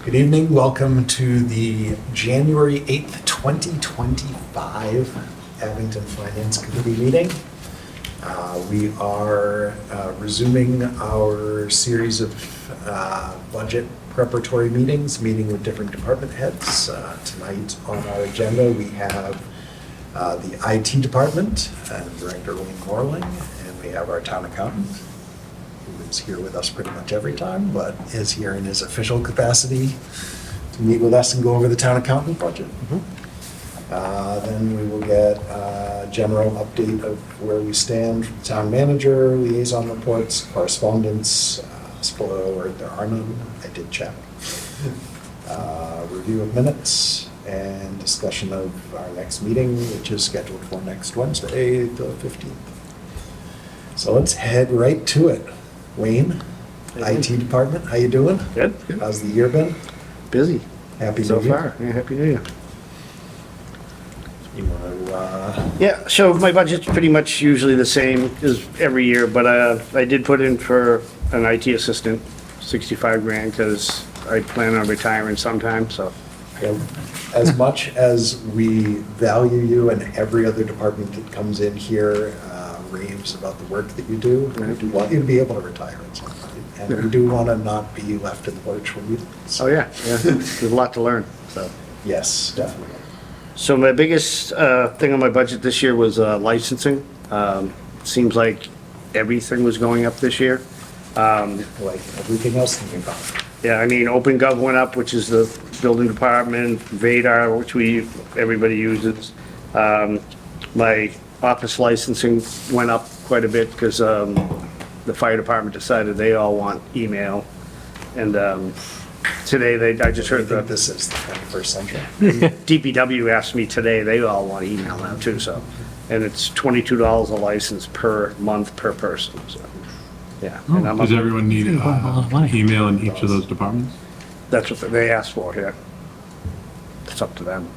Good evening. Welcome to the January 8th, 2025 Abington Finance Committee meeting. We are resuming our series of budget preparatory meetings, meeting with different department heads. Tonight on our agenda, we have the IT department and Director Wayne Morling, and we have our town accountant, who is here with us pretty much every time, but is here in his official capacity to meet with us and go over the town accountant budget. Then we will get a general update of where we stand from town manager, liaison reports, correspondence. Spoiler alert, there are none. I did check. Review of minutes and discussion of our next meeting, which is scheduled for next Wednesday, the 15th. So let's head right to it. Wayne, IT department, how you doing? Good. How's the year been? Busy. Happy so New Year. far. Yeah, happy New Year. You want to, Yeah, so my budget's pretty much usually the same as every year, but I did put in for an IT assistant, 65 grand, because I plan on retiring sometime, so. as much as we value you and every other department that comes in here raves about the work that you do, we do want you to be able to retire at some point. And we do want to not be left in the virtual meetings. Oh, yeah, there's a lot to learn, so. Yes, definitely. So my biggest thing on my budget this year was licensing. Seems like everything was going up this year. Like everything else in the economy. Yeah, I mean, OpenGov went up, which is the building department, Vadar, which everybody uses. My office licensing went up quite a bit because the fire department decided they all want email. And today, I just heard I think this is the 21st century. DPW asked me today, they all want email now too, so. And it's $22 a license per month per person, so, yeah. And I'm Does everyone need email in each of those departments? That's what they asked for, yeah. It's up to them.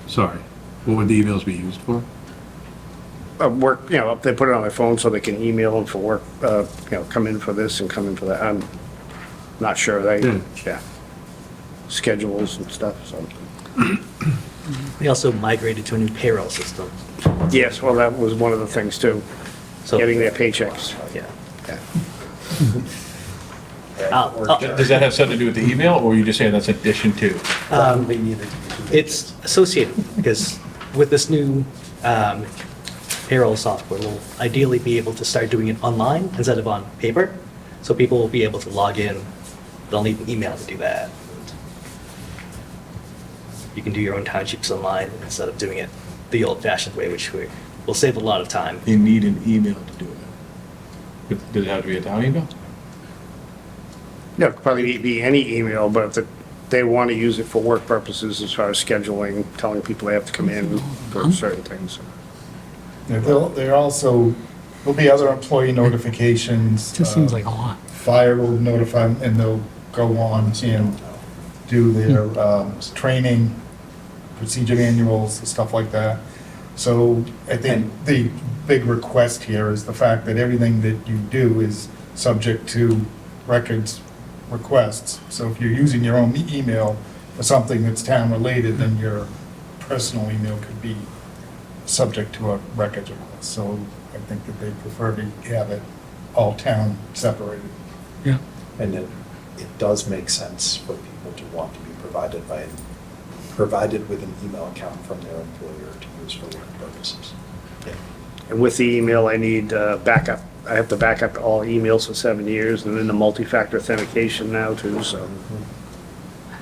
Sorry, what would the emails be used for? Work, they put it on their phone so they can email them for work, come in for this and come in for that. I'm not sure, yeah. Schedules and stuff, so. We also migrated to a new payroll system. Yes, well, that was one of the things too, So getting their paychecks. Yeah. Does that have something to do with the email, or are you just saying that's addition to? Definitely needed to be. It's associated because with this new payroll software, we'll ideally be able to start doing it online instead of on paper. So people will be able to log in. They'll need an email to do that. You can do your own timesheets online instead of doing it the old-fashioned way, which will save a lot of time. You need an email to do it. Does it have to be a town email? No, it could probably be any email, but if they want to use it for work purposes as far as scheduling, telling people they have to come in for certain things. There'll be other employee notifications. Just seems like a lot. Fire will notify them, and they'll go on and do their training, procedure manuals, and stuff like that. So I think the big request here is the fact that everything that you do is subject to records requests. So if you're using your own email for something that's town related, then your personal email could be subject to a records request. So I think that they prefer to have it all town separated. Yeah. And it does make sense for people to want to be provided with an email account from their employer to use for work purposes. Yeah. And with the email, I need backup. I have to back up all emails for 7 years, and then the multi-factor authentication now too, so.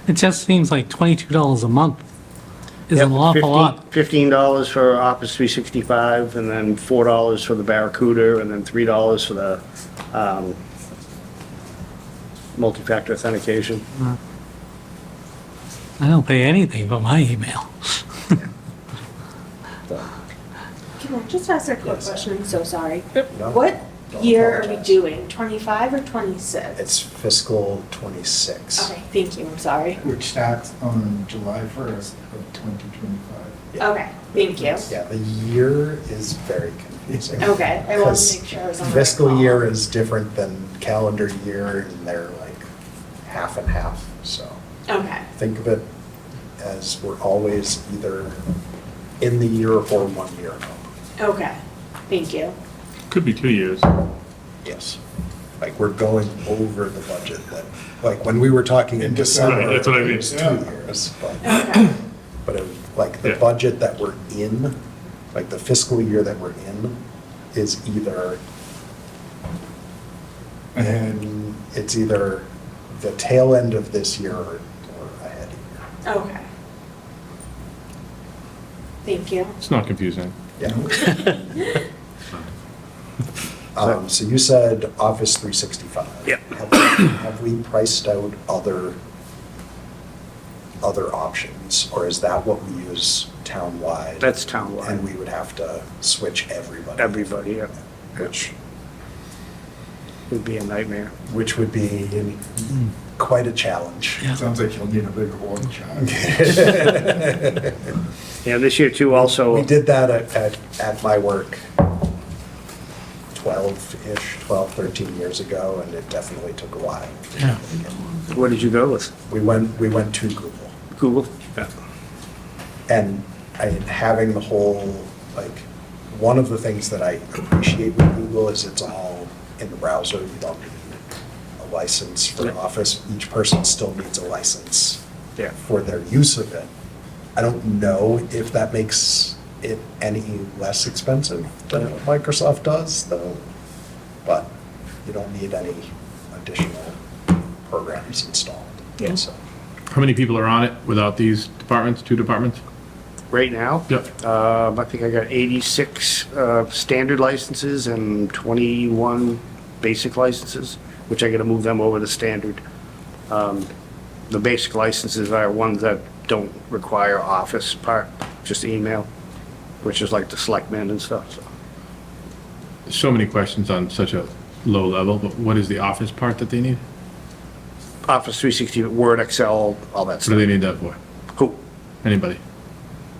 It just seems like $22 a month is an awful lot. $15 for Office 365, and then $4 for the Barracuda, and then $3 for the multi-factor authentication. I don't pay anything but my email. Can I just ask a quick question? I'm so sorry. No, What don't year are we apologize. doing? 25 or 26? It's fiscal 26. Okay, thank you, I'm sorry. Which starts on July 1st of 2025. Yeah. Okay, thank you. Yeah, the year is very confusing. Okay, I wanted Because to make sure I was on the right fiscal call. year is different than calendar year, and they're like half and half, so Okay, think of it as we're always either in the year or 1 year out. okay, thank you. Could be 2 years. Yes. Like, we're going over the budget that, like, when we were talking in December, Right, that's what I mean. it was 2 Yeah. years. Okay, But it, like, the Yeah. budget that we're in, like, the fiscal year that we're in is either, and it's either the tail end of this year or ahead of okay. Thank you. It's not confusing. year. Yeah. So you said Office 365. Yep. Have we priced out other options, or is that what we use townwide? That's And townwide, we would have to switch everybody? everybody, yeah, Which would be a nightmare. would be quite a challenge. Yeah. Sounds like you'll need a big org chart. Yeah, this year too also. We did that at my work 12, 13 years ago, and it definitely took a while. Yeah. What did you go with? We went to Google. Google? Yeah. And having the whole, like, one of the things that I appreciate with Google is it's all in the browser. You don't need a license for Yeah. Office. Each person still needs a license Yeah. for their use of it. I don't know if that makes it any less expensive than what Microsoft does, though, but you don't need any additional programs installed. Yeah. So, How many people are on it without these departments, 2 departments? Right now? Yep. I think I got 86 standard licenses and 21 basic licenses, which I gotta move them over to standard. The basic licenses are ones that don't require Office part, just email, which is like the selectmen and stuff, so. So many questions on such a low level, but what is the Office part that they need? Office 360, Word, Excel, all that What do they stuff. need that for? Who? Anybody?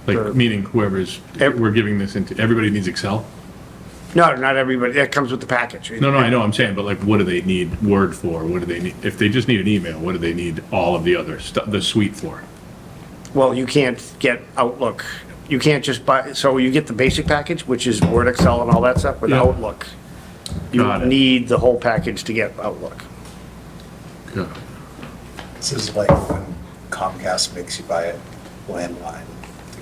The- Like, meaning whoever's, we're giving this into, everybody needs Excel? No, not everybody, that comes with the package. No, I know, I'm saying, but like, what do they need Word for? What do they need? If they just need an email, what do they need all of the other stuff, the suite for? Well, you can't get Outlook. You can't just buy, so you get the basic package, which is Word, Excel, and all that stuff, with Yeah. Outlook. You Got it. need the whole package to get Outlook. Good. this is like when Comcast makes you buy a landline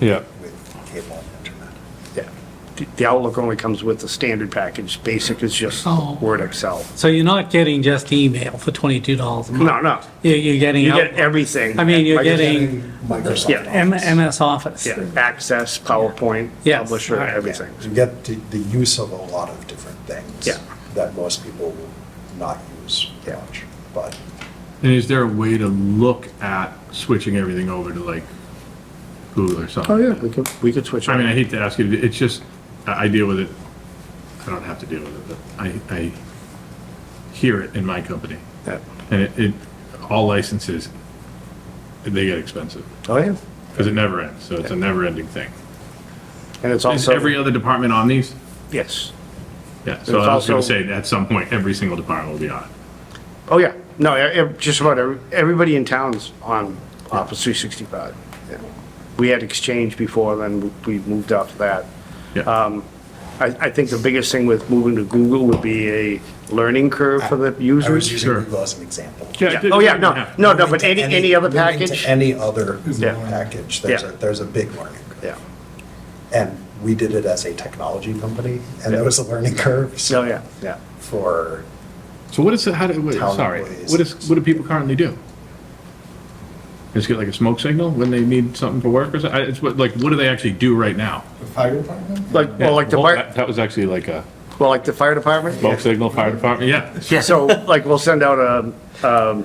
Yeah. with cable and internet. Yeah. The Outlook only comes with the standard package. Basic is just Oh. Word, Excel. So you're not getting just email for $22 a month? No, no. You're getting. You get Outlook. everything. I mean, you're Like, getting Microsoft Yeah. Office. MS Office. Yeah, Access, PowerPoint, Yes. Publisher, Alright. everything. You get the use of a lot of different things. Yeah. That most people will not use Yeah. much, but And is there a way to look at switching everything over to like Google or something? Oh, yeah, we could switch. I mean, I it. hate to ask you, it's just, I deal with it, I don't have to deal with it, but I hear it in my company. Yeah. And it, all licenses, they get expensive, Oh, yeah. because it never ends, so it's a never-ending thing. And it's Is also. every other department on these? Yes. Yeah, It's so I was gonna also- say, at some point, every single department will be on it. Oh, yeah. No, just about everybody in town's on Office 365. Yeah. We had Exchange before, then we moved off that. Yeah, I think the biggest thing with moving to Google would be a learning curve for the I was users. using Sure. Google as an example. Yeah. Oh, yeah, no, but any other Moving to package? Any other Yeah. package, Yeah. there's a big learning curve. Yeah. And we did it as a technology company, and there was a learning curve. Oh, so yeah, yeah. For, so what is, Town sorry, employees. what do people currently do? Just get like a smoke signal when they need something for work or something? It's what, like, what do they actually do right now? The fire department? Like, well, like the fire, That was actually like a like the fire department? smoke signal, fire department, yeah. Yeah, so like we'll send out a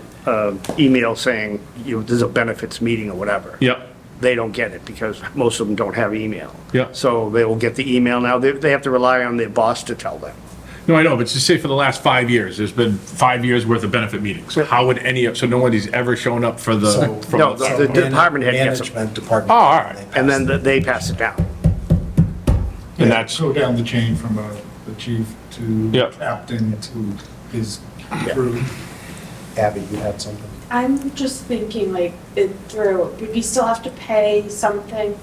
email saying, there's a benefits meeting or whatever. Yep, They don't get it because most of them don't have email. Yeah. So they will get the email now. They have to rely on their boss to tell them. no, I know, but just say for the last 5 years, there's been 5 years worth of benefit meetings. How would so nobody's ever shown up for the? So- from No, the- the department head gets them. management department. Oh, all right. And then they pass it down. And that's, Go down the chain from the chief to Yeah. captain to his crew. Abby, you had something? I'm just thinking like it through, would we still have to pay something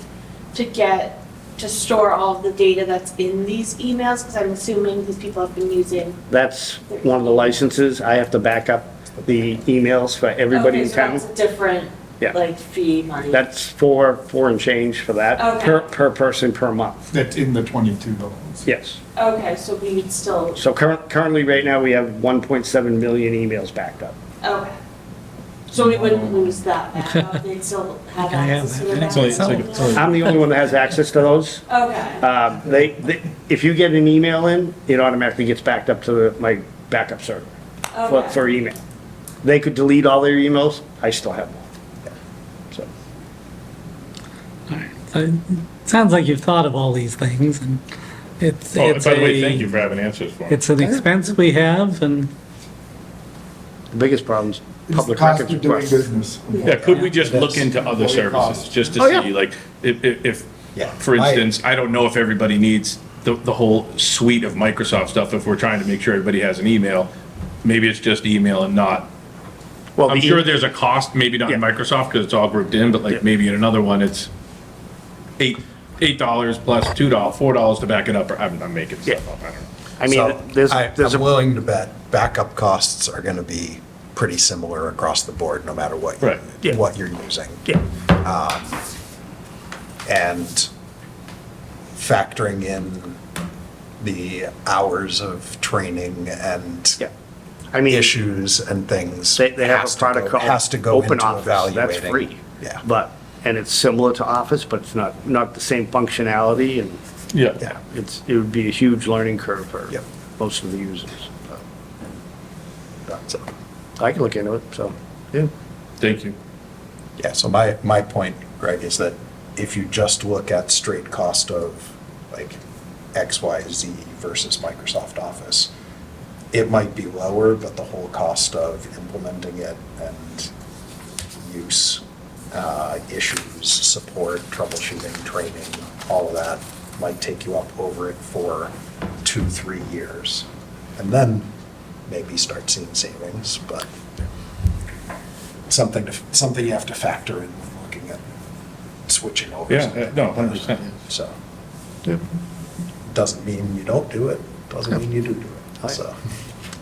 to store all of the data that's in these emails? Because I'm assuming these people have been using. That's one of the licenses. I have to back up the emails for everybody Okay, in so town. that's a different, Yeah. like, fee money. That's four and change for that, Okay. per person per month. That's in the $22. Yes. Okay, so we would still, So currently, right now, we have 1.7 million emails backed up. okay. So we wouldn't lose that backup, they'd still have access to the It's only- backup? it's only- I'm the only one that has access to those. Okay, If you get an email in, it automatically gets backed up to my backup server for okay. email. They could delete all their emails, I still have them. So, So it sounds like you've thought of all these things, and it's, Oh, it's by the way, thank you a, for having answers for me. it's an expense we have, and the biggest problem is It's the public cost records of doing requests. business. Yeah, could we just look That's into other what it costs. services, just to Oh, yeah. see, like, if, Yeah. for instance, I don't know if everybody needs the whole suite of Microsoft stuff, if we're trying to make sure everybody has an email, maybe it's just email and not. Well, I'm the sure e- there's a cost, maybe not in Yeah. Microsoft, because it's all grouped in, but Yeah. like maybe in another one, it's $8 plus $2, $4 to back it up, or I'm making stuff up, I don't know. I mean, So, there's I'm a, willing to bet backup costs are gonna be pretty similar across the board, no matter what, Right. Yeah. what you're using. yeah, And factoring in the hours of training and yeah. I mean, issues and things. they have has a to product go- called Has to go Open into Office, that's evaluating. free. Yeah. But, and it's similar to Office, but it's not the same functionality, and Yeah. Yeah. it would be a huge learning curve for Yep. most of the users. So, I can look into it, so, yeah. Thank you. Yeah, so my point, Greg, is that if you just look at straight cost of like X, Y, Z versus Microsoft Office, it might be lower, but the whole cost of implementing it and use, issues, support, troubleshooting, training, all of that might take you up over it for 2-3 years. And then maybe start seeing savings, but something you have to factor in when looking at switching over. Yeah, something. no, 100%. So, doesn't mean you don't do it, doesn't mean you do it, Right. so.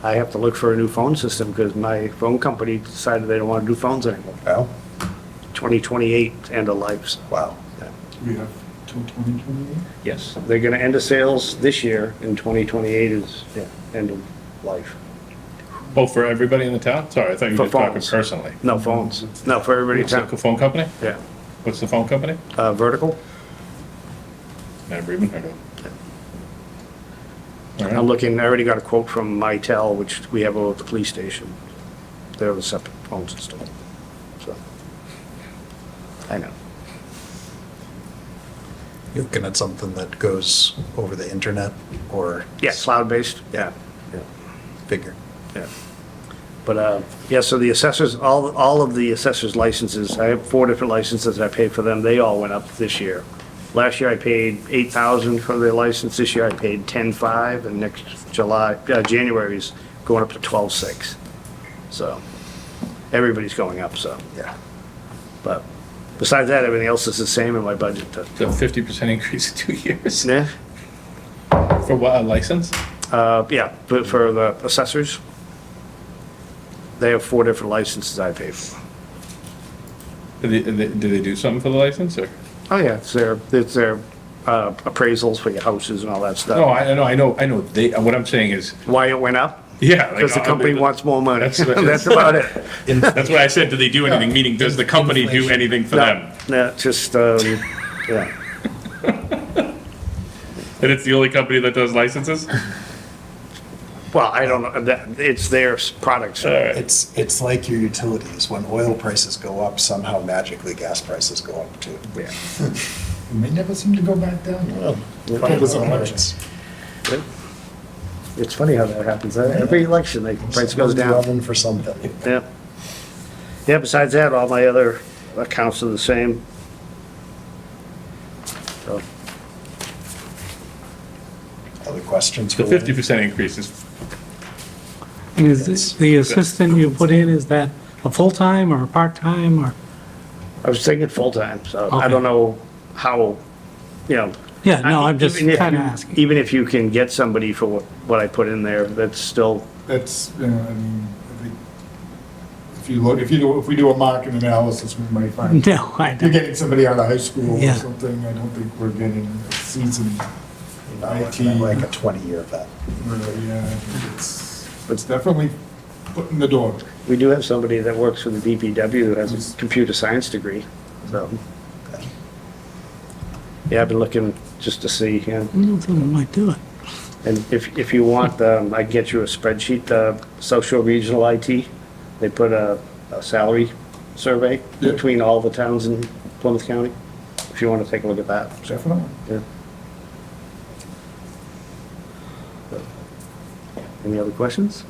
I have to look for a new phone system because my phone company decided they don't want to do phones anymore. Well, 2028 end of life. So, wow. yeah. We have till 2028? Yes, they're going to end of sales this year, and 2028 is end of life. Oh, for everybody in the town? Sorry, I thought you For were just talking phones. personally. No phones. No, for everybody in What's the town. phone company? Yeah. What's the phone company? Vertical. Never even heard of it. All I'm right. looking, I already got a quote from Mitel, which we have over at the police station. They have a separate phone system. So, I know. You're looking at something that goes over the internet or? Yeah, cloud-based. Yeah. Figure. Yeah. But, yeah, so the assessors, all of the assessors licenses, I have 4 different licenses I paid for them, they all went up this year. Last year I paid $8,000 for the license, this year I paid $10,500, and next January is going up to $12,600. So, everybody's going up, so, Yeah. but besides that, everything else is the same in my budget. It's a 50% increase in 2 years. Yeah, For what, a license? yeah, but for the assessors, they have 4 different licenses I pay for. Do they do something for the license, or? Oh, yeah, it's their appraisals for your houses and all that No, stuff. I know, they, what I'm saying is, Why it went up? yeah. like, Because the company wants more money. That's what- That's about it. That's what I said, do they do anything, meaning, does the company do anything for them? No, just, yeah. And it's the only company that does licenses? Well, I don't know, it's their products. All right. It's like your utilities. When oil prices go up, somehow magically gas prices go up too. Yeah. It may never seem to go back down. Funny how that works. It's funny how that happens. Every election, the price goes down. Running for something. Yeah. Yeah, besides that, all my other accounts are the same. So, Other questions? The for Lynn? 50% increase is And is the assistant you put in, is that a full-time or a part-time or? I was thinking full-time, so I Okay. don't know how, you know. Yeah, no, I'm just even if kind of you- asking. Even if you can get somebody for what I put in there, that's still, That's, I mean, I think if you look, if we do a market analysis, we might find. No, I If you're don't. getting somebody out of high school Yeah. or something, I don't think we're getting a seasoned IT. Like a 20-year vet. Really, yeah, I think it's definitely put in the door. we do have somebody that works for the DPW who has a computer science degree, so. Yeah, I've been looking just to see, yeah. I don't think I might do it. And if you want, I can get you a spreadsheet, South Shore Regional IT. They put a salary survey Yeah. between all the towns in Plymouth County, if you want to take a look at that. Definitely. Yeah. Any other questions?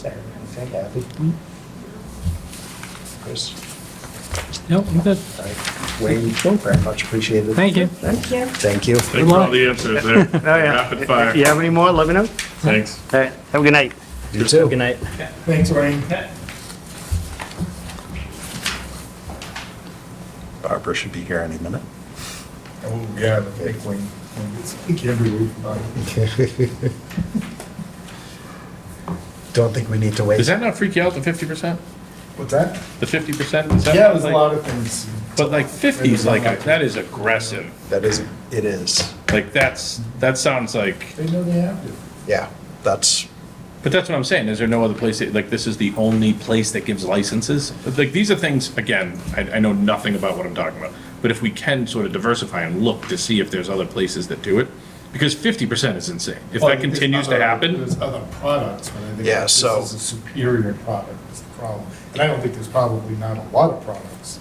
Anything, Kathy? Chris? Yep, I'm good. All right. Wayne, very much appreciated. Thank you. Thank you. Thank you. Thanks for all the answers there. Oh, yeah. Rapid fire. If you have any more, let me know. Thanks. All right, have a good night. You too. Good night. Thanks, Wayne. Barbara should be here any minute. Oh, yeah, the big wing. It's like every week. Don't think we need to wait. Does that not freak you out, the 50%? What's that? The 50%? Is that Yeah, there's a like- lot of things. But like 50 is like, that is aggressive. That is, it is. Like that sounds like, They know they have to. Yeah, that's, but that's what I'm saying. Is there no other place that, like, this is the only place that gives licenses? Like, these are things, again, I know nothing about what I'm talking about. But if we can sort of diversify and look to see if there's other places that do it, because 50% is insane. If Well, that continues to happen, There's other products, but I think Yeah, this so- is a superior product is the problem. And I don't think there's probably not a lot of products.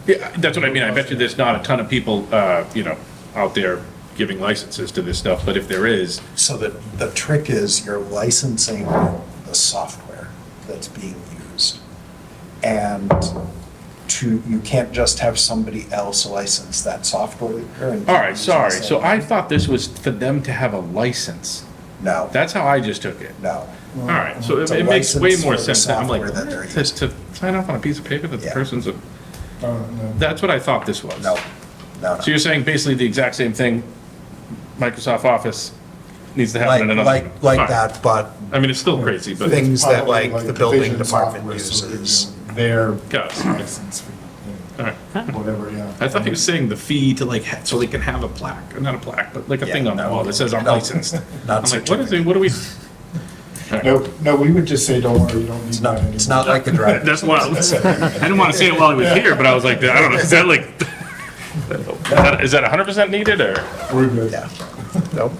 yeah, that's what I mean. I bet you there's not a ton of people, out there giving licenses to this stuff. But if there is, so the trick is you're licensing the software that's being used. And you can't just have somebody else license that software. and all right, use sorry. the So same- I thought this was for them to have a license. No, That's how I just took it. no. All right, so It's it a makes way license more for the sense. I'm like, software that they're to sign off on a piece of paper that the Yeah. person's a, No. that's what I thought this was. No, no, So you're saying basically the exact same thing, Microsoft Office needs to no. happen in another. Like Fine. that, but I mean, it's still crazy, but. things that Probably like the building vision department software, so they're uses. doing Their Got it. license fee, All right. whatever, yeah. I thought he was saying the fee to like, so they can have a plaque, not a plaque, but like a Yeah, thing on the no. wall that says I'm No. licensed. Not I'm like, what is it, what do we? All right. No, we would just say, don't worry, you don't need It's that not, anymore. it's not like a drive. That's why, I didn't want to say it while he was here, but I was like, I don't know, is that like, is that 100% needed or? We're good. Yeah, nope.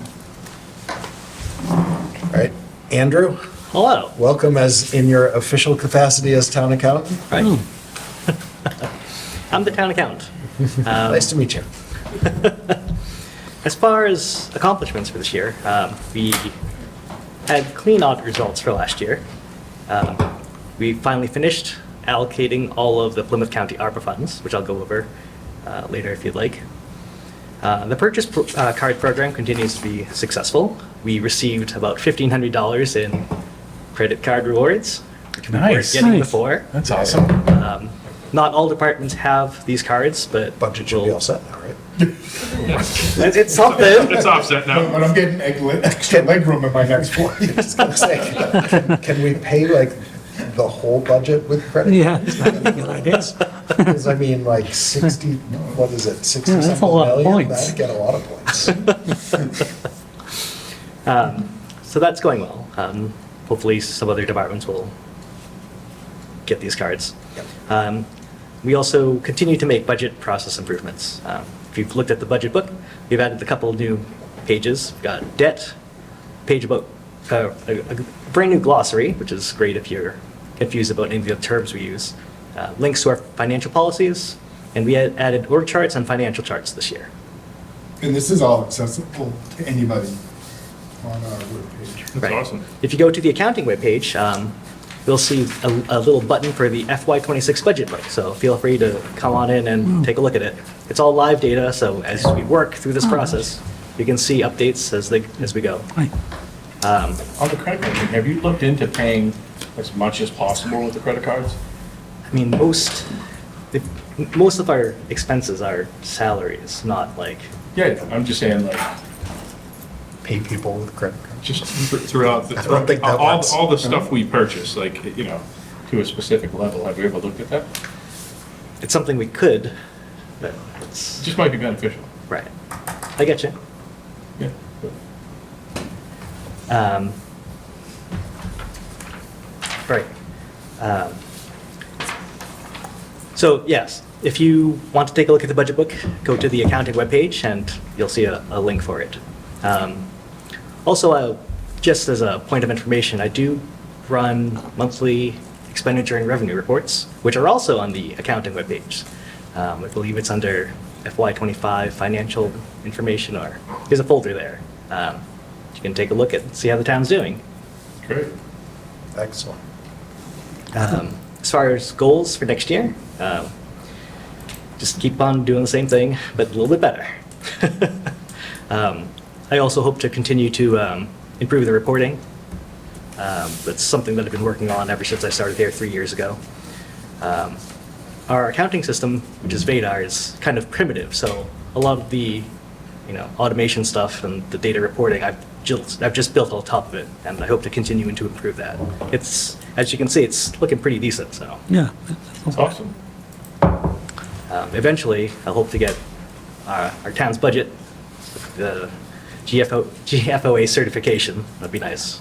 All right, Andrew, Hello. welcome as in your official capacity as town accountant. Right. I'm the town accountant. Nice to meet you. As far as accomplishments for this year, we had clean audit results for last year. We finally finished allocating all of the Plymouth County ARPA funds, which I'll go over later if you'd like. The purchase card program continues to be successful. We received about $1,500 in credit card rewards, which we weren't Nice. getting Nice. before. That's awesome. Not all departments have these cards, but Budget should be we'll- all set now, right? It's something. It's offset now. But I'm getting extra legroom in my next one. I was gonna say, can we pay like the whole budget with credit? Yeah, that'd be a good idea. Because I mean, like 60, what is it, 60 Yeah, that's a something lot of million? points. That'd get a lot of points. So that's going well. Hopefully, some other departments will get these cards. Yep. We also continue to make budget process improvements. If you've looked at the budget book, we've added a couple new pages. We've got debt, page about a brand new glossary, which is great if you're confused about any of the terms we use. Links to our financial policies, and we added org charts and financial charts this year. And this is all accessible to anybody on our webpage. That's Right. awesome. If you go to the accounting webpage, you'll see a little button for the FY26 budget book. So feel free to come on in and take a look at it. It's all live data, so as we work through this process, you can see updates as we go. Hi. On the credit card thing, have you looked into paying as much as possible with the credit cards? I mean, most of our expenses are salaries, not like, Yeah, I'm just saying like, Pay people with credit cards. just throughout, I don't think that works. all the stuff we purchase, like, you know, to a specific level. Have you ever looked at that? it's something we could, but It it's, just might be beneficial. right. I get you. Yeah. Right. Um, So yes, if you want to take a look at the budget book, go to the accounting webpage and you'll see a link for it. Also, just as a point of information, I do run monthly expenditure and revenue reports, which are also on the accounting webpage. I believe it's under FY25 financial information, or there's a folder there. You can take a look at, see how the town's doing. Great. Excellent. As far as goals for next year, just keep on doing the same thing, but a little bit better. I also hope to continue to improve the reporting. That's something that I've been working on ever since I started here 3 years ago. Our accounting system, which is Vadar, is kind of primitive, so a lot of the, automation stuff and the data reporting, I've just built on top of it, and I hope to continue to improve that. It's, as you can see, it's looking pretty decent, so. Yeah. That's awesome. Eventually, I hope to get our town's budget, the GFOA certification. That'd be nice.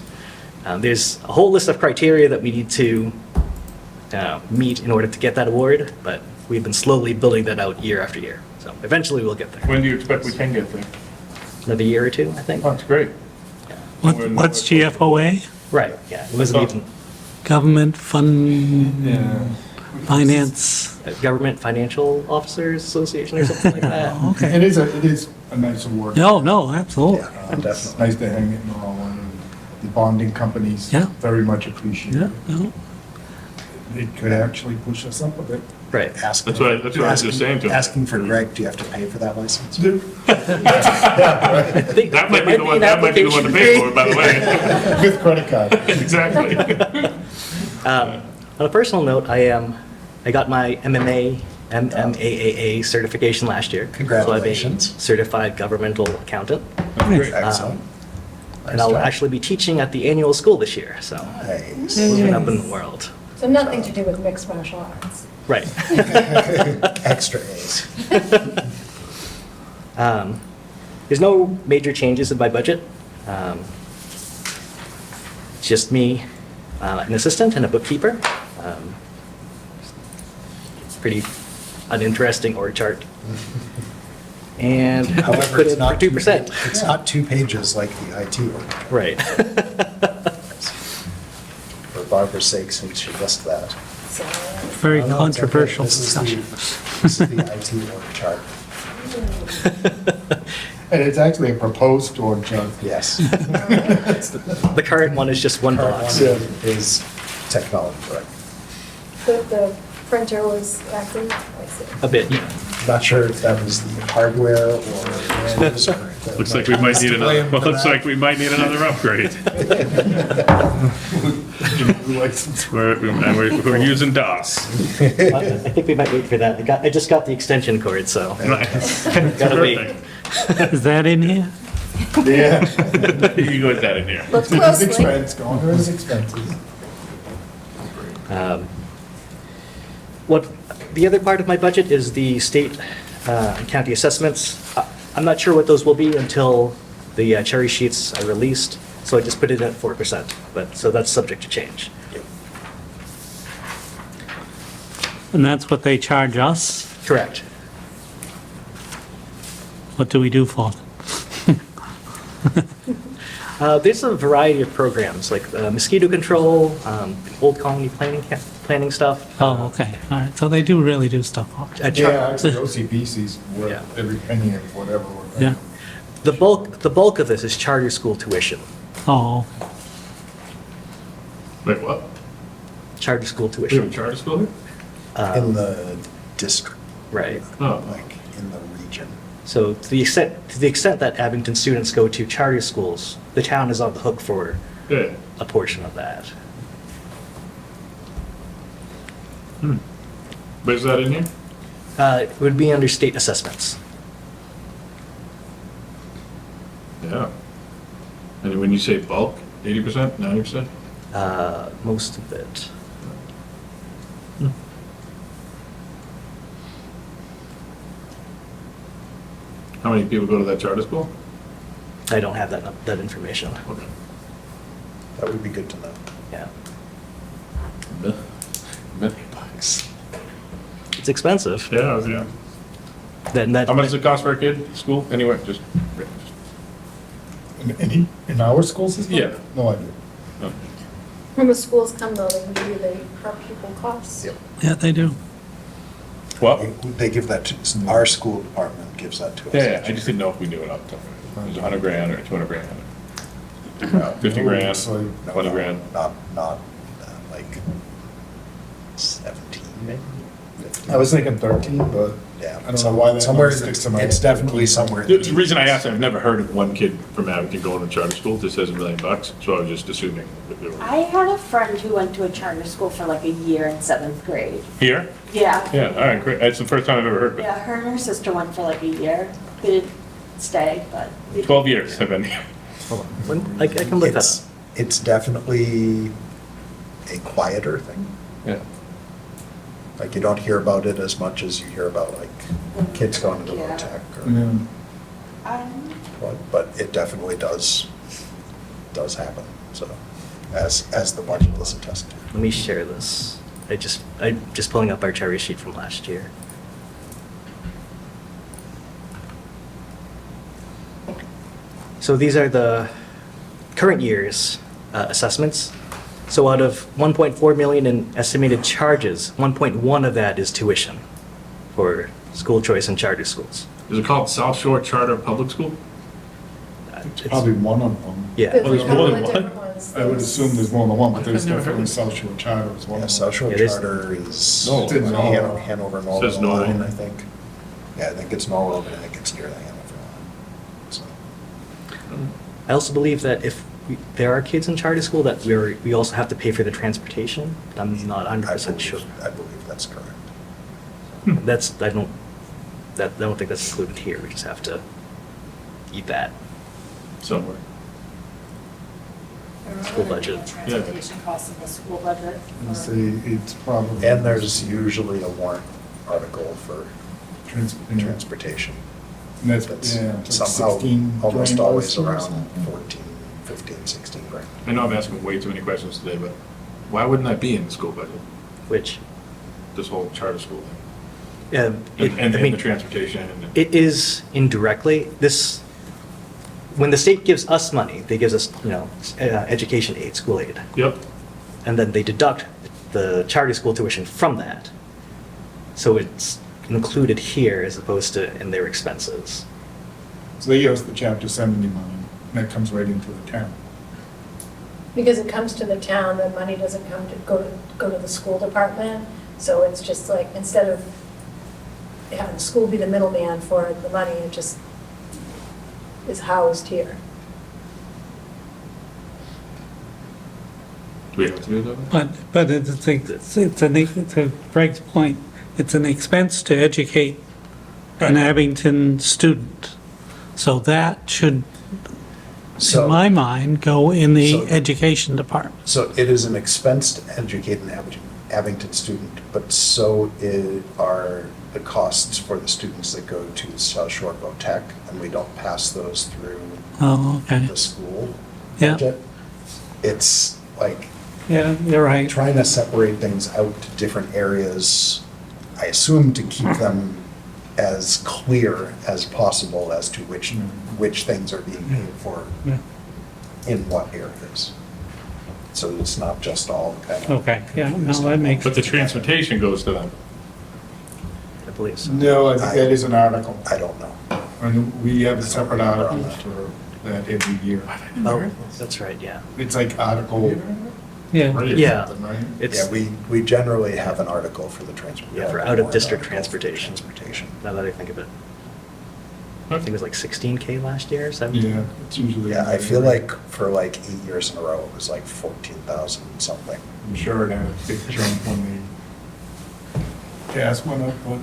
There's a whole list of criteria that we need to meet in order to get that award, but we've been slowly building that out year after year. So eventually we'll get there. When do you expect we can get there? Another year or two, I think. Oh, that's great. What's GFOA? Right, yeah. It wasn't even Government Fund Finance? Government Financial Officers Association or something like that. Oh, okay. It is a nice award. No, absolutely. It's nice to hang it in the wall, and the bonding companies Yeah. very much appreciate Yeah, it. no. It could actually push us up a bit. Right. Asking- That's what I was just saying to him. Asking for Greg, do you have to pay for that license? I think That might be there the one, an that might be the one to pay application for, by the way. With credit card. Exactly. On a personal note, I got my MMAAA certification last year. Congratulations. So I'm a certified governmental accountant, Great. Excellent. and I'll actually be teaching at the annual school this year, so Nice. moving up in the world. So nothing to do with mixed martial arts. Right. Extra A's. There's no major changes in my budget. It's just me, an assistant and a bookkeeper. It's pretty uninteresting org chart. And I However, put it's in not for 2%. It's not 2 pages like the IT org. Right. For Barbara's sake, since she missed that. So, Very Oh, no, it's okay. controversial This is the- discussion. This is the IT org chart. And it's actually a proposed org chart. Yes. The current one is just one Current box. one is technology, right? the printer was acting, I see. A bit, yeah. Not sure if that was the hardware or. Looks like we might need another, Blame for looks that. like we might need another upgrade. We're using DOS. I think we might wait for that. I just got the extension cord, so gotta wait. Perfect. Is that in here? Yeah. You got that in here. Look It's closely. expense, going to his expenses. What, the other part of my budget is the state and county assessments. I'm not sure what those will be until the cherry sheets are released, so I just put it at 4%, but, so that's subject to change. And that's what they charge us? Correct. What do we do for them? There's a variety of programs, like mosquito control, old colony planning stuff. Oh, okay, all right, so they do really do stuff. Yeah, actually, OCBC's Yeah. worth every penny of whatever. Yeah, The bulk of this is charter school tuition. oh, Wait, what? Charter school We have a tuition. charter school here? In the district, Right. Oh, like in the region. So to the extent that Abington students go to charter schools, the town is on the hook for Yeah. a portion of that. Where's that in here? It would be under state assessments. Yeah. And when you say bulk, 80%, 90%? Most of it. How many people go to that charter school? I don't have that information. Okay. That would be good to know. Yeah. $1,000,000. It's expensive. Yeah, yeah. Then that. How much does it cost for a kid, school, anyway, just? In our school system? Yeah. No idea. No. When the schools come though, they give you the per pupil costs. Yep. Yeah, they do. What? They give that to, our school department gives that to us. Yeah, I just didn't know if we knew it up to, it was 100 grand or 200 grand. No, 50 grand, It's like- no, 20 no, grand. Not like 17 maybe? 15. I was thinking 13, but Yeah. I don't know why that Somewhere, number sticks to my it's head. definitely somewhere. in The reason I asked, I've never heard of one kid from Abington going to charter school that says $1 million, so I was just assuming that they were. I had a friend who went to a charter school for like a year in 7th grade. Here? Yeah. Yeah, all right, great. That's the first time I've ever heard of it. Yeah, her and her sister went for like a year. They didn't stay, but. 12 years I've been here. Hold on. I can look that up. It's definitely a quieter thing. Yeah. Like, you don't hear about it as much as you hear about, like, kids going to Yeah. tech Yeah. but it definitely does happen, so, as the budget is attested to. Let me share this. I'm just pulling up our cherry sheet from last year. So these are the current year's assessments. So out of 1.4 million in estimated charges, 1.1 of that is tuition for school choice and charter schools. Is it called South Shore Charter Public School? It's- Probably one of them. Yeah. There's Oh, there's a couple more of than one? different ones. I would assume there's more than one, but there's I've never heard definitely of South Shore Charter as well. Yeah, South Shore Yeah, there's- Charter is No, it's in Norwell. Hanover, Says Norwell line, Norwell. I think. Yeah, I think it's Norwell, but I think it's near the Hanover line, so. I also believe that if there are kids in charter school, that we also have to pay for the transportation. I'm not 100% sure. I believe that's correct. I don't think that's included here. We just have to eat that. Somewhere. School budget. Transportation costs in the school budget. And say it's probably. And there's usually a warrant article for Transportation. transportation. And that's, That's yeah, it's like somehow 16 almost grand always or around something. 14, 15, 16 grand. I know I'm asking way too many questions today, but why wouldn't that be in the school budget, Which, this whole charter school thing? and And the transportation and. it is indirectly, when the state gives us money, they gives us, education aid, school aid. Yep. And then they deduct the charter school tuition from that. So it's included here as opposed to in their expenses. So they give us the chapter 70 money, and that comes right into the town. Because it comes to the town, the money doesn't go to the school department. So it's just like, instead of having the school be the middleman for the money, it just is housed here. Do we have to do that? But to Greg's point, it's an expense to educate an Right. Abington student. So that should, So- in my mind, go in the So- education department. So it is an expense to educate an Abington student, but so are the costs for the students that go to South Shore Tech, and we don't pass those through Oh, okay. the school Yeah. budget. It's like Yeah, you're right. trying to separate things out to different areas, I assume to keep them as clear as possible as to which things are being paid for Yeah. in what areas. So it's not just all kind of. Okay, yeah, no, that makes, But the transportation goes to them. I believe so. No, I think that is an article. I don't know. And we have a separate article for that every year. Oh, that's right, yeah. It's like article. yeah. three or Yeah. something, right? It's, Yeah, we generally have an article for the transport. Yeah, for warrant out-of-district article for transportation. Transportation. now that I think of it. I think it was like 16K last year, 17. Yeah, it's usually. Yeah, I feel like for like 8 years in a row, it was like 14,000 something. I'm sure it had a big jump when the gas went up, but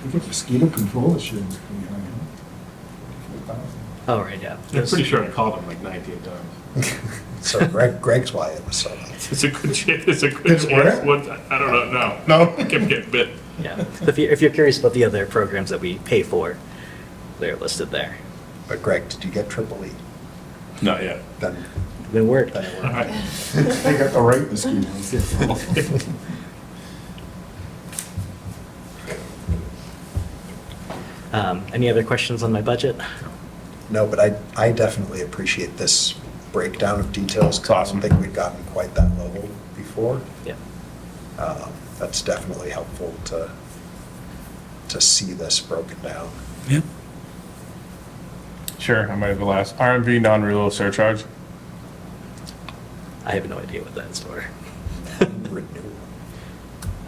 I think mosquito control should be pretty high, huh? 4,000. Oh, right, yeah. I'm pretty sure I called him like 19 times. So Greg's why it was so high. It's a good chance, it's a good Did it chance. work? I don't know, No? I kept getting bit. Yeah. If you're curious about the other programs that we pay for, they're listed there. But Greg, did you get triple E? Not yet. Then, Good work. then it All worked. right. They got the right mosquitoes. Any other questions on my budget? No, but I definitely appreciate this breakdown of details, because I Awesome. don't think we'd gotten quite that level before. Yeah. That's definitely helpful to see this broken down. Yeah. Sure, I might have the last. RMV non-reload surcharge. I have no idea what that's for. Renewal.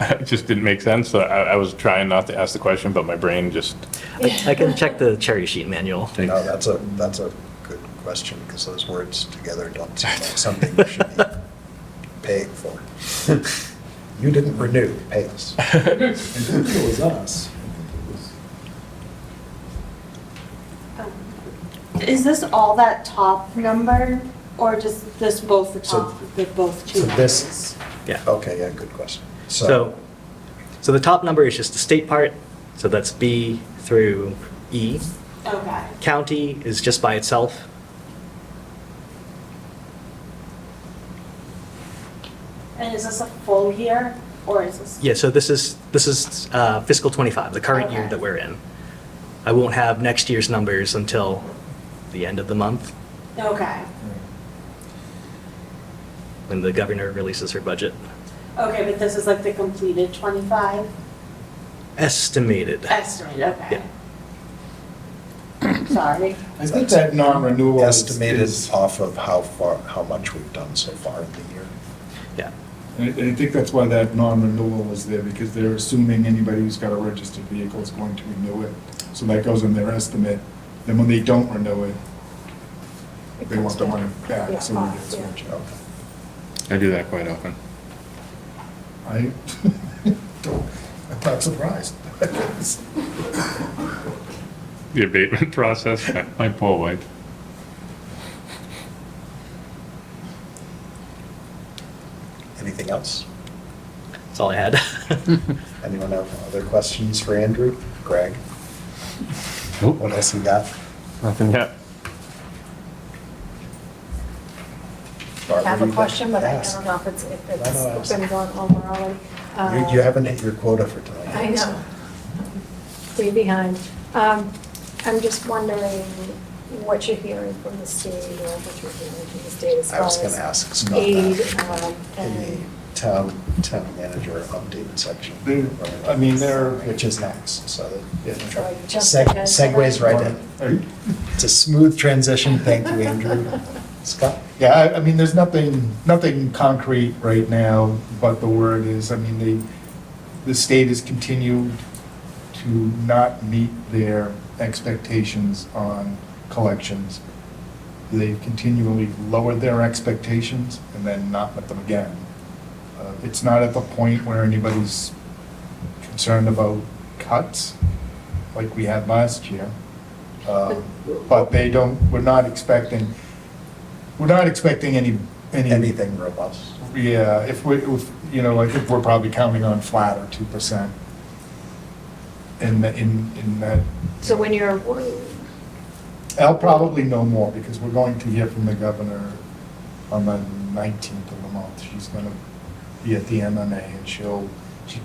It just didn't make sense, so I was trying not to ask the question, but my brain just, I can check the cherry sheet manual. No, that's a good question, because those words together don't seem like something you should be paying for. You didn't renew, pay us. I think it was us. Is this all that top number, or just this both the So- top, the both two so numbers? this- Yeah. Okay, yeah, good question. So the top number is just the state part, so that's B through E. Okay, County is just by itself. and is this a full year, or is this? Yeah, so this is fiscal '25, the current year Okay. that we're in. I won't have next year's numbers until the end of the month, Okay, when the governor releases her budget. okay, but this is like the completed 25 Estimated. estimate, okay. Sorry. I think that non-renewal Estimated is, off of how much we've done so far in the year. Yeah. I think that's why that non-renewal is there, because they're assuming anybody who's got a registered vehicle is going to renew it. So that goes in their estimate. Then when they don't renew it, It they comes want the money down. back, Yeah, so we get off, yeah. switched out. I do that quite often. I don't, I'm not surprised. The abatement process, my poor wife. Anything else? That's all I had. Anyone have other questions for Andrew? Greg? Nope. What else you got? Nothing yet. I Barbara, have a you got- question, but I Ask. don't know if it's No, ask. been gone over already. You haven't hit your quota for tonight. I know. Way behind. I'm just wondering what you're hearing from the state, or what you're hearing from the state as I far was as gonna ask Scott aid, that. and In the town manager updated section. I mean, they're. Which is next, so that, So I jumped seg- ahead to segues that. right in. It's a smooth transition, thank you, Andrew. Scott? Yeah, I mean, there's nothing concrete right now, but the word is, I mean, the state has continued to not meet their expectations on collections. They've continually lowered their expectations and then not met them again. It's not at the point where anybody's concerned about cuts like we had last year. But we're not expecting any. Anything robust? Yeah, I think we're probably counting on flat or 2% in that. So when you're, I'll probably know more, because we're going to hear from the governor on the 19th of the month. She's gonna be at the MMA, and she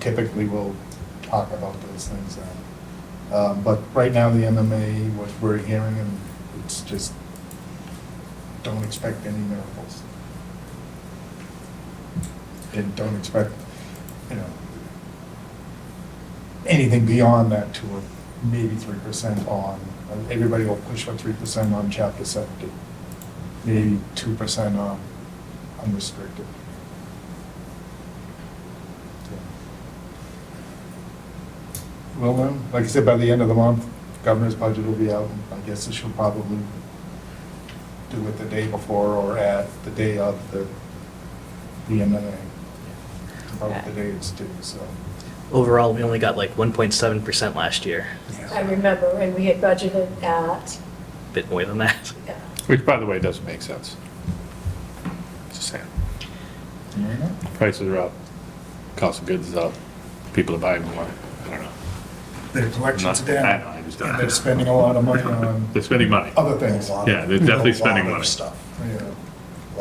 typically will talk about those things then. But right now, the MMA, what we're hearing, and it's just, don't expect any miracles. And don't expect, anything beyond that to maybe 3% on, everybody will push for 3% on Chapter 70. Maybe 2% on unrestricted. we'll know. Like I said, by the end of the month, governor's budget will be out. I guess she'll probably do it the day before or at the day of the MMA. About the day it's due, so. Overall, we only got like 1.7% last year, I remember, and we had budgeted at, a bit more than that. yeah. Which, by the way, doesn't make sense. Just saying. Prices are up, cost of goods is up, people are buying more, I don't know. Their collections are I down. know, I just And they're don't. spending a lot of money on They're spending money. other things. A lot Yeah, of- they're definitely a spending lot of money. Stuff. Yeah.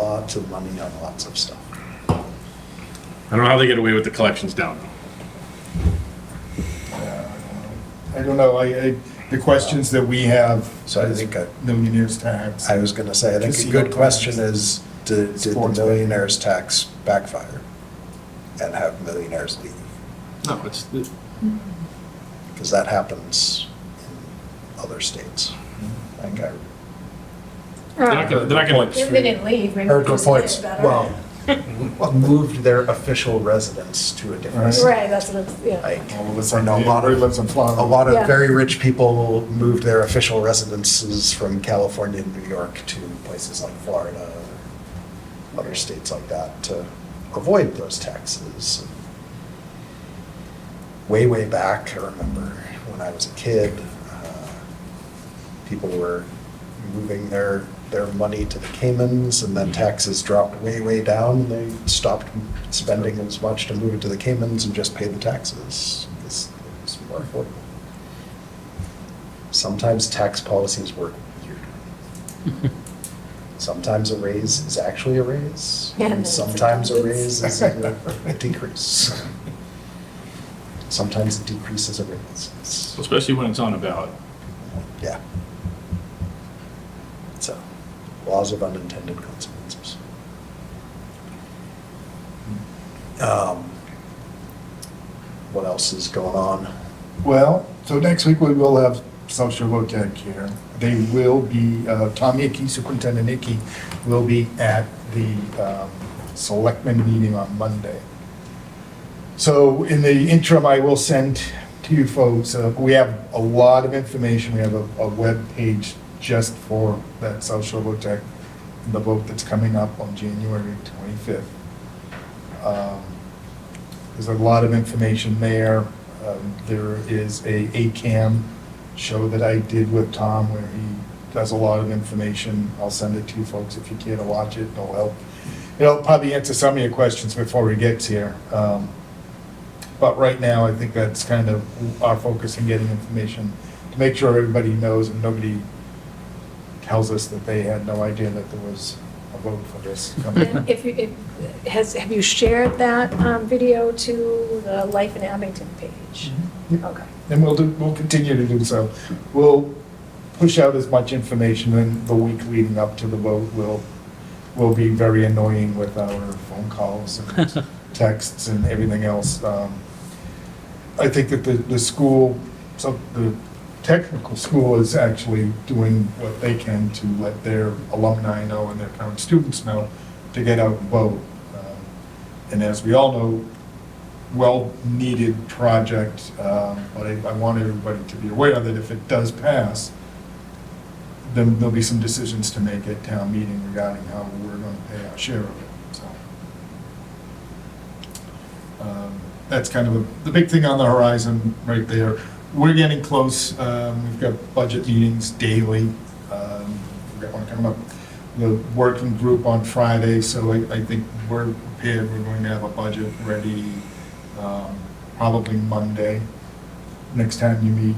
Lots of money on lots of stuff. I don't know how they get away with the collections down though. I don't know, the questions that we have. So I think Millionaire's tax. I was gonna say, I think a Casino good question tax. is, did the Sports betting. millionaire's tax backfire and have millionaires leave? No, it's, Because that happens in other states. I think I they're not gonna, If they didn't leave, maybe heard just reports, live better. well, moved their official residence to a different Right. state. Right, that's what it's, yeah. Like, All of a I sudden, know a lot everybody of, lives in Florida. a lot of Yeah. very rich people moved their official residences from California and New York to places like Florida, or other states like that to avoid those taxes. Way, way back, I remember when I was a kid, people were moving their money to the Caymans, and then taxes dropped way, way down, and they stopped spending as much to move it to the Caymans and just pay the taxes, because it was more affordable. Sometimes tax policies work weird. Sometimes a raise is actually a raise, Yeah, and and sometimes a sometimes raise is a decrease. Sometimes a decrease is a raise. It's- Especially when it's on a ballot. Yeah. So, laws of unintended consequences. What else is going on? Well, so next week we will have social voc here. They will be, Tom Hickey, Superintendent Hickey, will be at the selectmen meeting on Monday. So in the interim, I will send to you folks, we have a lot of information. We have a web page just for that social voc, the vote that's coming up on January 25th. There's a lot of information there. There is a ACAM show that I did with Tom where he does a lot of information. I'll send it to you folks if you care to watch it. It'll help. It'll probably answer some of your questions before he gets here. But right now, I think that's kind of our focus in getting information to make sure everybody knows and nobody tells us that they had no idea that there was a vote for this coming. And have you shared that video to the Life in Abington page? Yep. Okay. And we'll continue to do so. We'll push out as much information in the week leading up to the vote. We'll be very annoying with our phone calls and texts and everything else. I think that the school, so the technical school is actually doing what they can to let their alumni know and their current students know to get out and vote. And as we all know, well-needed project, but I want everybody to be aware that if it does pass, then there'll be some decisions to make at town meeting regarding how we're going to pay our share of it, so. That's kind of the big thing on the horizon right there. We're getting close. We've got budget meetings daily. We've got one coming up, the working group on Friday, so I think we're prepared. We're going to have a budget ready probably Monday. Next time you meet,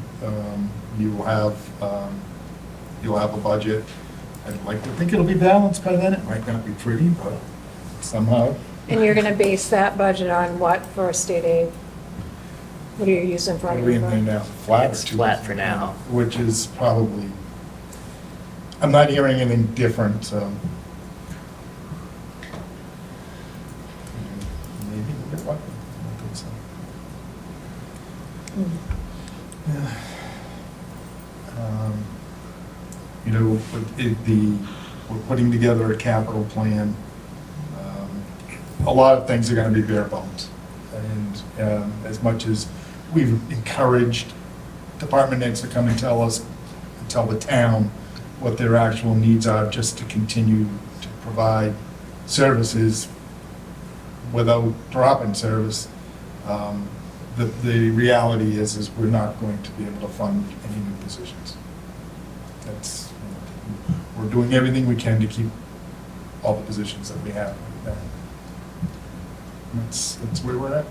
you'll have a budget. I'd like to think it'll be balanced by then. It might not be pretty, but somehow. And you're gonna base that budget on what for state aid? What are you using for? What are we in there now? Flat or It's 2%? flat for now. Which is probably, I'm not hearing anything different, so. Maybe we'll get lucky. I don't think so. Yeah. You know, we're putting together a capital plan. A lot of things are gonna be bare bones. And as much as we've encouraged department heads to come and tell the town what their actual needs are, just to continue to provide services without dropping service. The reality is we're not going to be able to fund any new positions. We're doing everything we can to keep all the positions that we have right now. That's where we're at.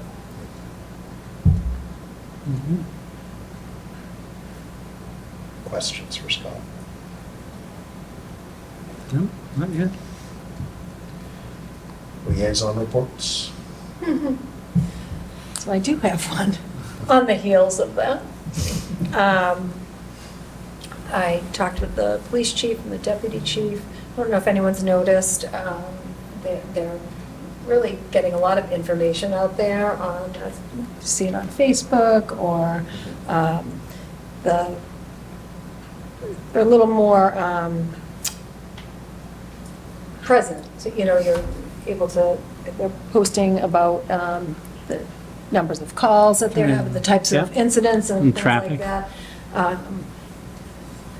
Questions for Scott? No, not yet. Liaison reports? So I do have one on the heels of that. I talked with the police chief and the deputy chief. I don't know if anyone's noticed, they're really getting a lot of information out there on, see it on Facebook, or they're a little more present. So, you know, you're able to, they're posting about the numbers of calls that they're having, the types of Yeah. incidents and And things traffic. like that.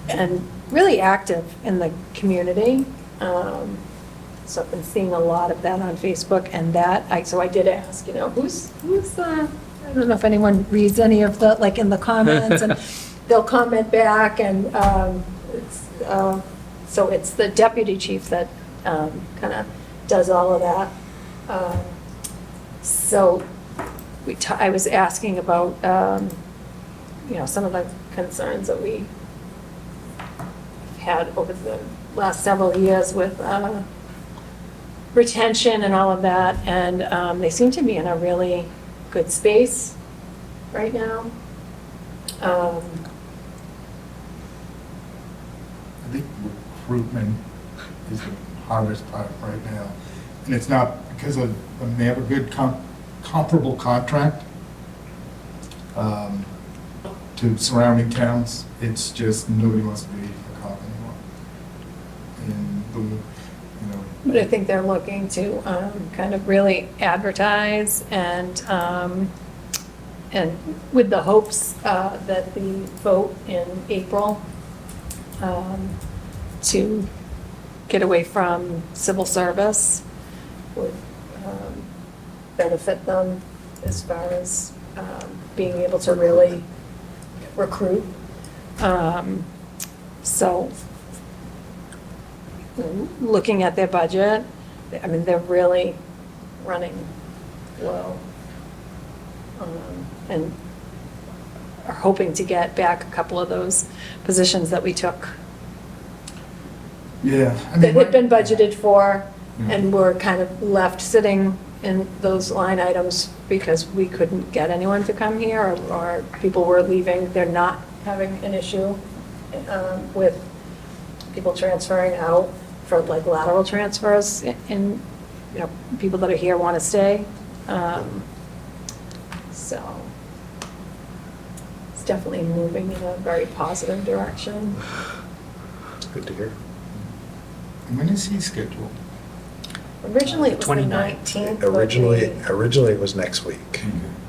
And really active in the community. So I've been seeing a lot of that on Facebook, and so I did ask, you know, who's I don't know if anyone reads any of the, like, in the comments, and they'll comment back, and so it's the deputy chief that kind of does all of that. So I was asking about, you know, some of the concerns that we had over the last several years with retention and all of that, and they seem to be in a really good space right now. I think recruitment is the hardest part right now. And it's not because of, they have a good comparable contract to surrounding towns. It's just nobody wants to be a cop anymore. And But I think they're looking to kind of really advertise, and with the hopes that the vote in April to get away from civil service would benefit them as far as being able to really recruit. So looking at their budget, I mean, they're really running low. And are hoping to get back a couple of those positions that we took, yeah. I that mean, had been budgeted for, Yeah. and were kind of left sitting in those line items because we couldn't get anyone to come here, or people were leaving. They're not having an issue with people transferring out for like lateral transfers, and, you know, people that are here want to stay. So it's definitely moving in a very positive direction. It's good to hear. And when is he scheduled? Originally, it was the 29th. 19th. but Originally it was next week.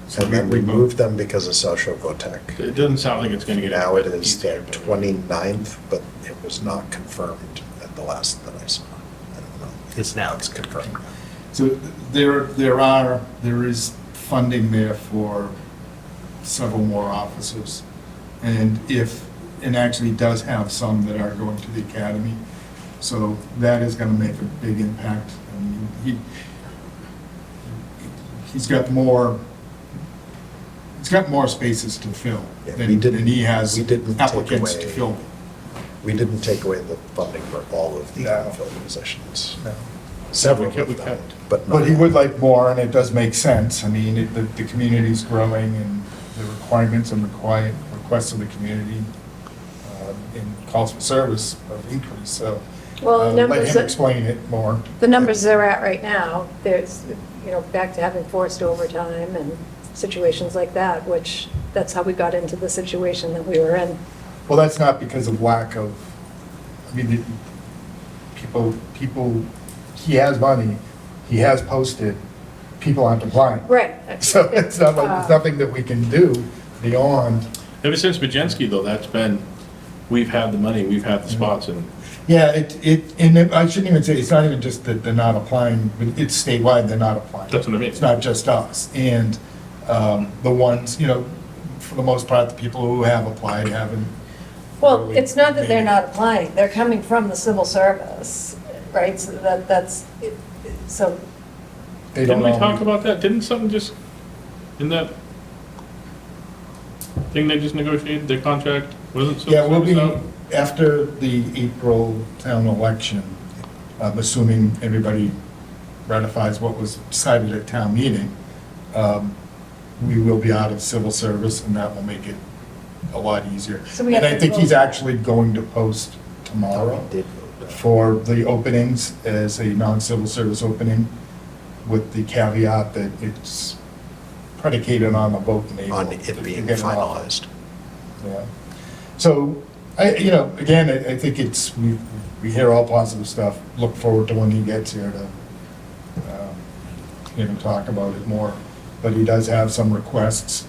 So And then we moved. moved them because of Socio-Votech. It doesn't sound like it's gonna get. Now it is the easier. 29th, but it was not confirmed at the last that I saw. I don't know. It's now. It's confirmed. So there is funding there for several more officers. And actually does have some that are going to the academy. So that is gonna make a big impact. I mean, he's got more spaces to fill Yeah, than we didn't- he has we didn't take applicants to away- fill. We didn't take away the funding for all of the No. unfilled positions. No. Several We of them, kept- but not. But he would like more, and it does make sense. I mean, the community's growing, and the requirements and requests of the community and calls for service have increased, so. Well, the Let numbers him that- explain it more. The numbers they're at right now, there's, you know, back to having forced overtime and situations like that, which, that's how we got into the situation that we were in. Well, that's not because of lack of, I mean, people, he has money, he has posted, people aren't applying. Right. So it's not like, there's nothing that we can do beyond. Ever since Bajenski, though, that's been, we've had the money, we've had the spots, and Yeah, I shouldn't even say, it's not even just that they're not applying, but it's statewide, they're not applying. That's what I mean. It's not just us. And the ones, for the most part, the people who have applied haven't. Well, really it's not that they're made it. not applying, they're coming from the civil service, right? So so, They don't didn't we know. talk about that? Didn't something just, in that thing they just negotiated, their contract, wasn't civil Yeah, we'll be, service out? after the April town election, assuming everybody ratifies what was decided at town meeting, we will be out of civil service, and that will make it a lot easier. So we And have I to think he's vote. actually going to post tomorrow We did vote. for the openings as a non-civil service opening, with the caveat that it's predicated on a vote in April. On it being to get an offer. finalized. Yeah. So, again, I think we hear all positive stuff. Look forward to when he gets here to even talk about it more. But he does have some requests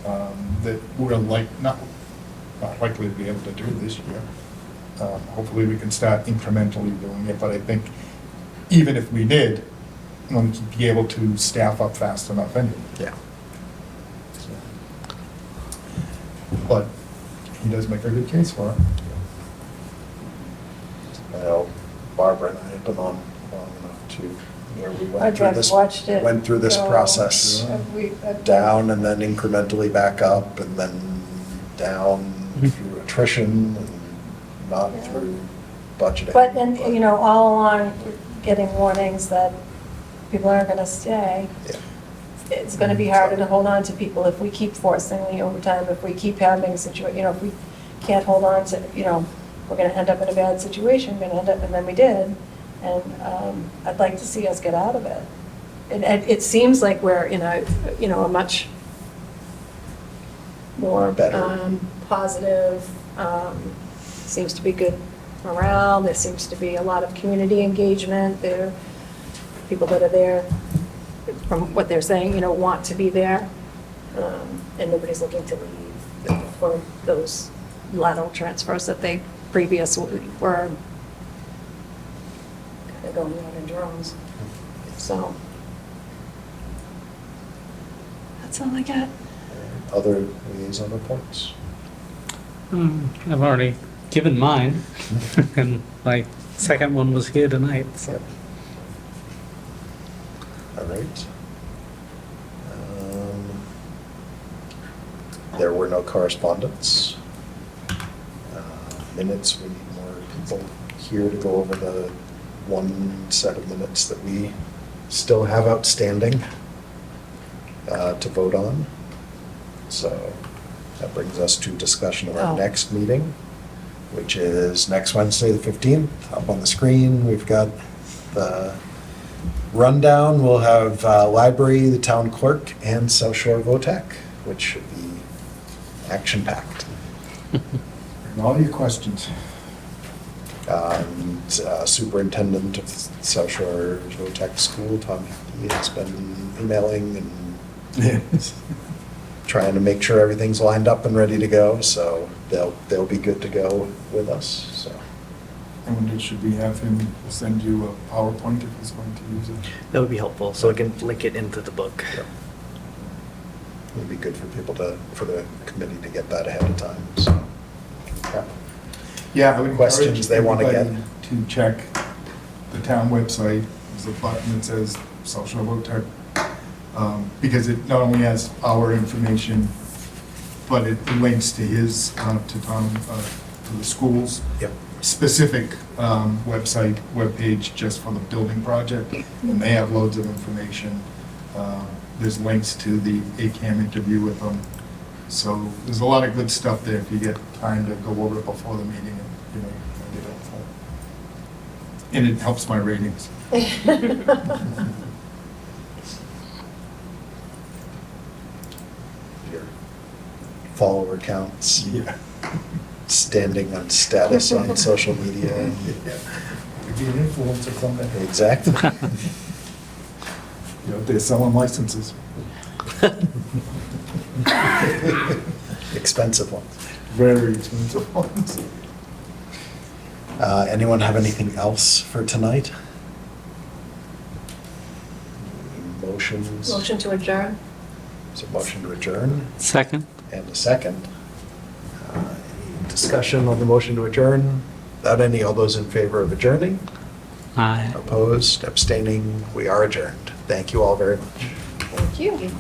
that we're not likely to be able to do this year. Hopefully, we can start incrementally doing it, but I think even if we did, we wouldn't be able to staff up fast enough anyway. Yeah. But he does make a good case for it. I know Barbara and I have been on long enough to, where we went through this. watched it. Went through this go. process, I've down and then incrementally back up, and then down through attrition and not Yeah. through budgeting. But, and, all along, we're getting warnings that people aren't gonna stay. Yeah. It's gonna be harder to hold on to people if we keep forcing the overtime, if we keep having if we can't hold on to, we're gonna end up in a bad situation, and then we did. And I'd like to see us get out of it. And it seems like we're in a much more Better. positive, seems to be good morale, there seems to be a lot of community engagement, there are people that are there, from what they're saying, want to be there, and nobody's looking to leave for those lateral transfers that they previously were kind of going out in drones. So, that's all I got. Other liaison reports? I've already given mine, and my second one was here tonight, so. Yep. All right. There were no correspondence. Minutes, we need more people here to go over the one set of minutes that we still have outstanding to vote on. So that brings us to discussion of our Oh. next meeting, which is next Wednesday, the 15th. Up on the screen, we've got the rundown. We'll have library, the town clerk, and South Shore VOTEC, which should be action-packed. And all your questions. Superintendent of South Shore VOTEC School, Tom Hickey, has been emailing and trying to make sure everything's lined up and ready to go, so they'll be good to go with us, so. And should we have him send you a PowerPoint if he's going to use it? That would be helpful, so I can link it into the book. It'd be good for people for the committee to get that ahead of time, so. Yeah, I would Questions encourage they wanna get? everybody to check the town website. There's a button that says South Shore VOTEC. Because it not only has our information, but it links to his, to Tom, to the schools. Yep. Specific webpage just for the building project, and they have loads of information. There's links to the ACAM interview with them. So there's a lot of good stuff there if you get time to go over it before the meeting and, find it helpful. And it helps my ratings. Your follower counts, Yeah. standing on status on social media. Be an influencer someday. Exactly. You know, they're selling licenses. Expensive ones. Very expensive ones. Anyone have anything else for tonight? Motions? Motion to adjourn? Is there a motion to adjourn? Second? And a second. Any discussion on the motion to adjourn? Without any, all those in favor of adjourning? Aye. Opposed, abstaining, we are adjourned. Thank you all very much. Thank you.